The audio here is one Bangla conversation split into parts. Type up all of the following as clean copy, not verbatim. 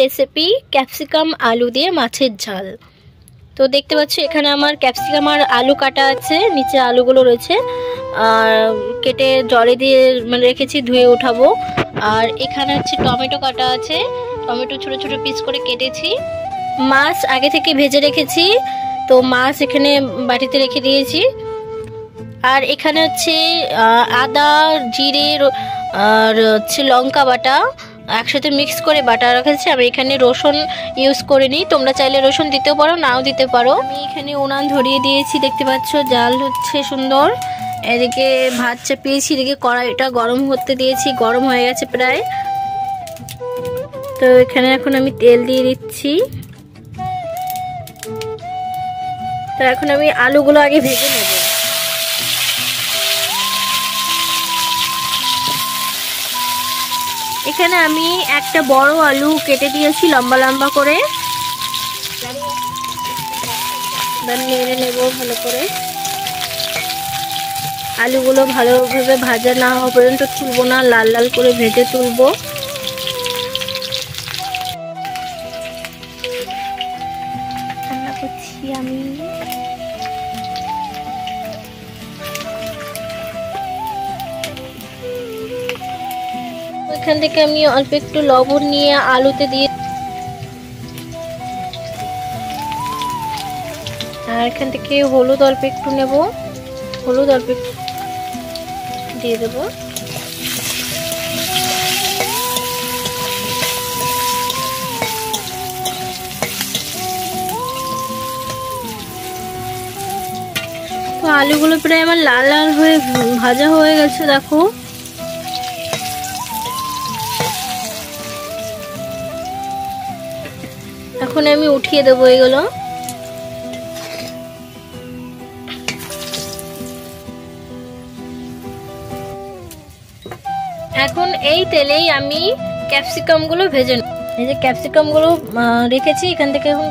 রেসিপি ক্যাপসিকাম আলু দিয়ে মাছের ঝাল। তো দেখতে পাচ্ছ এখানে আমার ক্যাপসিকাম আর আলু কাটা আছে, নিচে আলুগুলো রয়েছে আর কেটে জলে দিয়ে মানে রেখেছি, ধুয়ে উঠাবো। আর এখানে হচ্ছে টমেটো কাটা আছে, টমেটো ছোট ছোট পিস করে কেটেছি। মাছ আগে থেকে ভেজে রেখেছি, তো মাছ এখানে বাটিতে রেখে দিয়েছি। আর এখানে হচ্ছে আদা, জিরে আর হচ্ছে লঙ্কা বাটা একসাথে মিক্স করে বাটা রেখেছি। আমি এখানে রসুন ইউজ করিনি, তোমরা চাইলে রসুন দিতেও পারো, নাও দিতে পারো। আমি এখানে উনান ধরিয়ে দিয়েছি, দেখতে পাচ্ছ জাল হচ্ছে সুন্দর। এদিকে ভাত চাপিয়েছি, এদিকে কড়াইটা গরম হতে দিয়েছি, গরম হয়ে গেছে প্রায়। তো এখানে এখন আমি তেল দিয়ে দিচ্ছি। তো এখন আমি আলুগুলো আগে ভেজে নেব। এখানে আমি একটা বড় আলু কেটে দিয়েছি লম্বা লম্বা করে, নেড়ে নেব ভালো করে। আলুগুলো ভালোভাবে ভাজা না হওয়া পর্যন্ত তুলবো না, লাল লাল করে ভেজে তুলবো। রান্না করছি আমি। এখান থেকে আমি অল্প একটু লবণ নিয়ে আলুতে দিয়ে, আর এখান থেকে হলুদ অল্প একটু নেব, হলুদ অল্প একটু দিয়ে দেব। তো আলুগুলো প্রায় আমার লাল লাল হয়ে ভাজা হয়ে গেছে, দেখো। এখন আমি উঠিয়ে দেবো এগুলো। এখন এই তেলেই আমি ক্যাপসিকাম গুলো ভেজে নেব। এই যে ক্যাপসিকাম গুলো রেখেছি, এখান থেকে এখন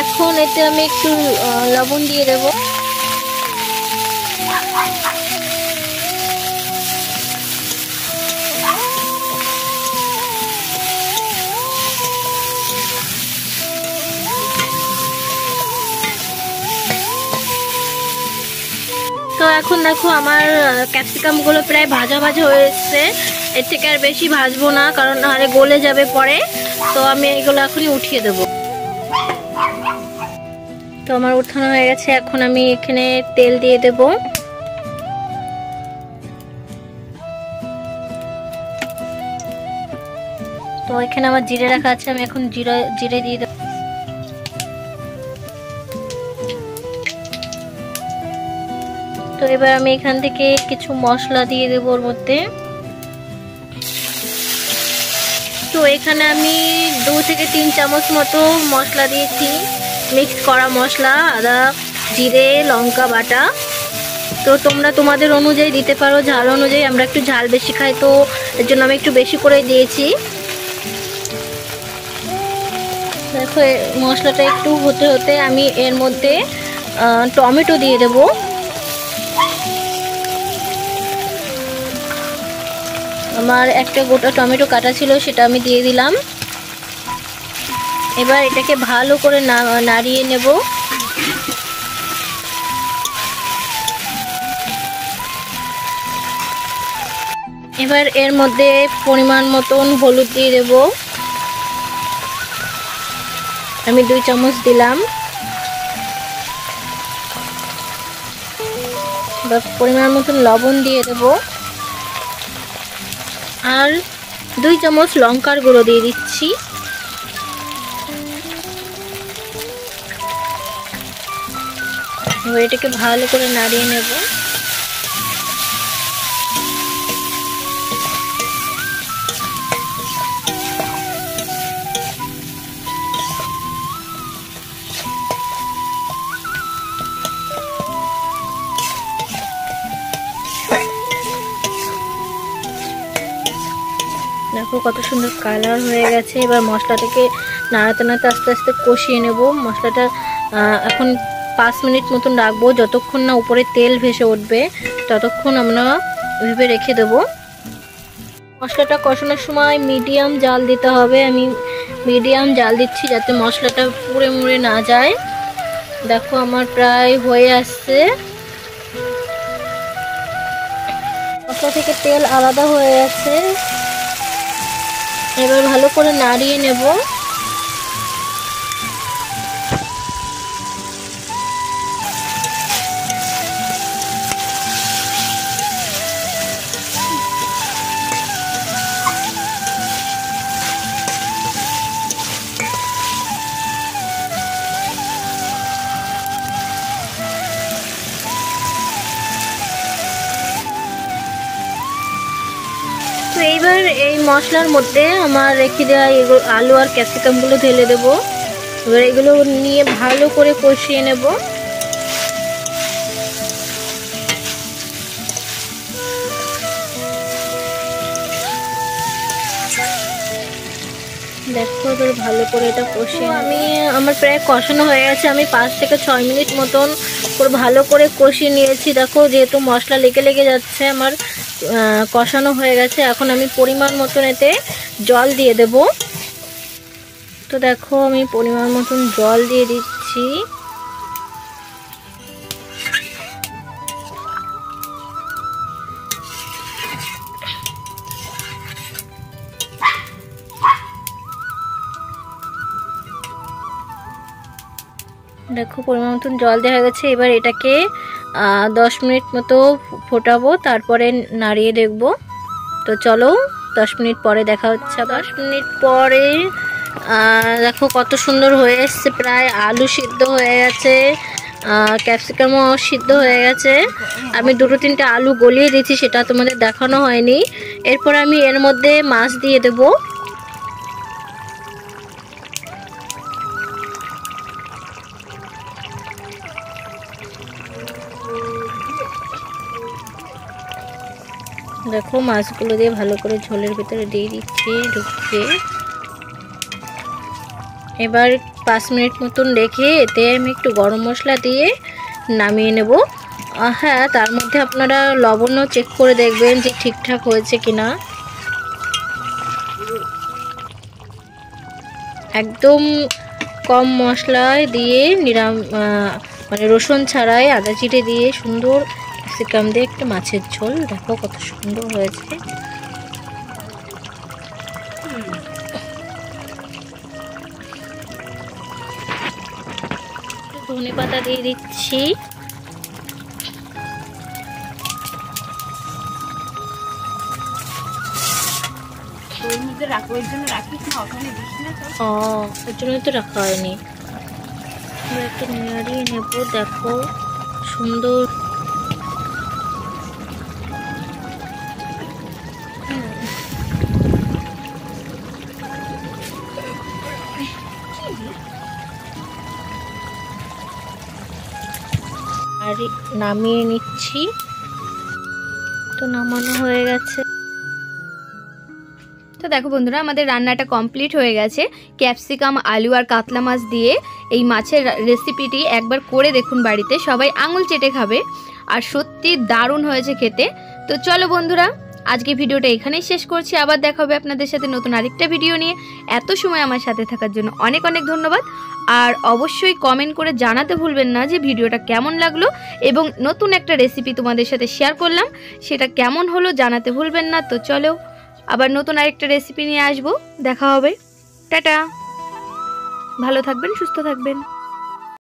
এখন এতে আমি একটু লবণ দিয়ে দেব। তো এখন দেখো আমার ক্যাপসিকাম গুলো প্রায় ভাজা ভাজা হয়ে এসছে। এর থেকে আর বেশি ভাজবো না, কারণ নাহলে গলে যাবে পরে। তো আমি এগুলো এখনই উঠিয়ে দেবো। তো আমার উঠানো হয়ে গেছে, এখন আমি এখানে তেল দিয়ে দেব। তো এখানে আমার জিরে রাখা আছে, আমি এখন জিরে দিয়ে দেব। তো এবার আমি এখান থেকে কিছু মশলা দিয়ে দেব ওর মধ্যে। তো এখানে আমি 2 থেকে 3 চামচ মতো মশলা দিয়েছি, মিক্স করা মশলা, আদা জিরে লঙ্কা বাটা। তো তোমরা তোমাদের অনুযায়ী দিতে পারো, ঝাল অনুযায়ী। আমরা একটু ঝাল বেশি খাই, তো এর জন্য আমি একটু বেশি করে দিয়েছি। দেখো মশলাটা একটু হতে হতে আমি এর মধ্যে টমেটো দিয়ে দেব। আমার একটা গোটা টমেটো কাটা ছিল, সেটা আমি দিয়ে দিলাম। এবার এটাকে ভালো করে নাড়িয়ে নেব। এবার এর মধ্যে পরিমাণ মতন হলুদ দিয়ে দেব, আমি 2 চামচ দিলাম। এবার পরিমাণ মতন লবণ দিয়ে দেব, আর 2 চামচ লঙ্কার গুঁড়ো দিয়ে দিচ্ছি। এবার এটাকে ভালো করে নাড়িয়ে নেব। দেখো কত সুন্দর কালার হয়ে গেছে। এবার মশলাটাকে নাড়াতে নাড়াতে আস্তে আস্তে কষিয়ে নেব। মশলাটা এখন 5 মিনিট মতন রাখবো, যতক্ষণ না উপরে তেল ভেসে উঠবে ততক্ষণ আমরা ভেবে রেখে দেবো। মশলাটা কষানোর সময় মিডিয়াম জাল দিতে হবে। আমি মিডিয়াম জাল দিচ্ছি যাতে মশলাটা পুড়ে মুড়ে না যায়। দেখো আমার প্রায় হয়ে আসছে, মশলা থেকে তেল আলাদা হয়ে গেছে। এবার ভালো করে নাড়িয়ে নেব। তো এইবার এই মশলার মধ্যে আমার রেখে দেওয়া আলু আর ক্যাপসিকামগুলো ঢেলে দেবো। এবার এগুলো নিয়ে ভালো করে কষিয়ে নেব। দেখো এবার ভালো করে এটা কষিয়ে আমার প্রায় কষানো হয়ে গেছে। আমি 5 থেকে 6 মিনিট মতন করে ভালো করে কষিয়ে নিয়েছি। দেখো যেহেতু মশলা লেগে লেগে যাচ্ছে, আমার কষানো হয়ে গেছে। এখন আমি পরিমাণ মতন এতে জল দিয়ে দেব। তো দেখো আমি পরিমাণ মতন জল দিয়ে দিচ্ছি। দেখো পরিমাণ মতন জল দেওয়া গেছে। এবার এটাকে 10 মিনিট মতো ফোটাবো, তারপরে নাড়িয়ে দেখব। তো চলো 10 মিনিট পরে দেখা হচ্ছে। 10 মিনিট পরে দেখো কত সুন্দর হয়ে এসছে। প্রায় আলু সিদ্ধ হয়ে গেছে, ক্যাপসিকামও সিদ্ধ হয়ে গেছে। আমি 2-3টে আলু গলিয়ে দিয়েছি, সেটা তোমাদের দেখানো হয়নি। এরপর আমি এর মধ্যে মাছ দিয়ে দেবো। দেখো মাছগুলো দিয়ে ভালো করে ঝোলের ভিতরে দিয়ে দিচ্ছি ঢুকিয়ে। এবার 5 মিনিট মতন রেখে এতে আমি একটু গরম মশলা দিয়ে নামিয়ে নেব। হ্যাঁ, তার মধ্যে আপনারা লবণও চেক করে দেখবেন যে ঠিকঠাক হয়েছে কিনা। একদম কম মশলায় দিয়ে মানে রসুন ছাড়াই আদা চিড়ে দিয়ে সুন্দর ক্যাপসিকাম দিয়ে একটা মাছের ঝোল। দেখো কত সুন্দর হয়েছে। ধনে পাতা দিয়ে দিচ্ছি। ওর জন্য তো রাখা হয়নি। একটু নাড়িয়ে নেব। দেখো সুন্দর আর নামিয়ে নিচ্ছি। তো নামানো হয়ে গেছে। তো দেখো বন্ধুরা, আমাদের রান্নাটা কমপ্লিট হয়ে গেছে। ক্যাপসিকাম, আলু আর কাতলা মাছ দিয়ে এই মাছের রেসিপিটি একবার করে দেখুন বাড়িতে, সবাই আঙুল চেটে খাবে। আর সত্যি দারুণ হয়েছে খেতে। তো চলো বন্ধুরা, আজকে ভিডিওটা এখানেই শেষ করছি। আবার দেখা হবে আপনাদের সাথে নতুন আরেকটা ভিডিও নিয়ে। এত সময় আমার সাথে থাকার জন্য অনেক অনেক ধন্যবাদ। আর অবশ্যই কমেন্ট করে জানাতে ভুলবেন না যে ভিডিওটা কেমন লাগলো, এবং নতুন একটা রেসিপি তোমাদের সাথে শেয়ার করলাম, সেটা কেমন হলো জানাতে ভুলবেন না। তো চলো আবার নতুন আরেকটা রেসিপি নিয়ে আসবো। দেখা হবে। টাটা, ভালো থাকবেন, সুস্থ থাকবেন।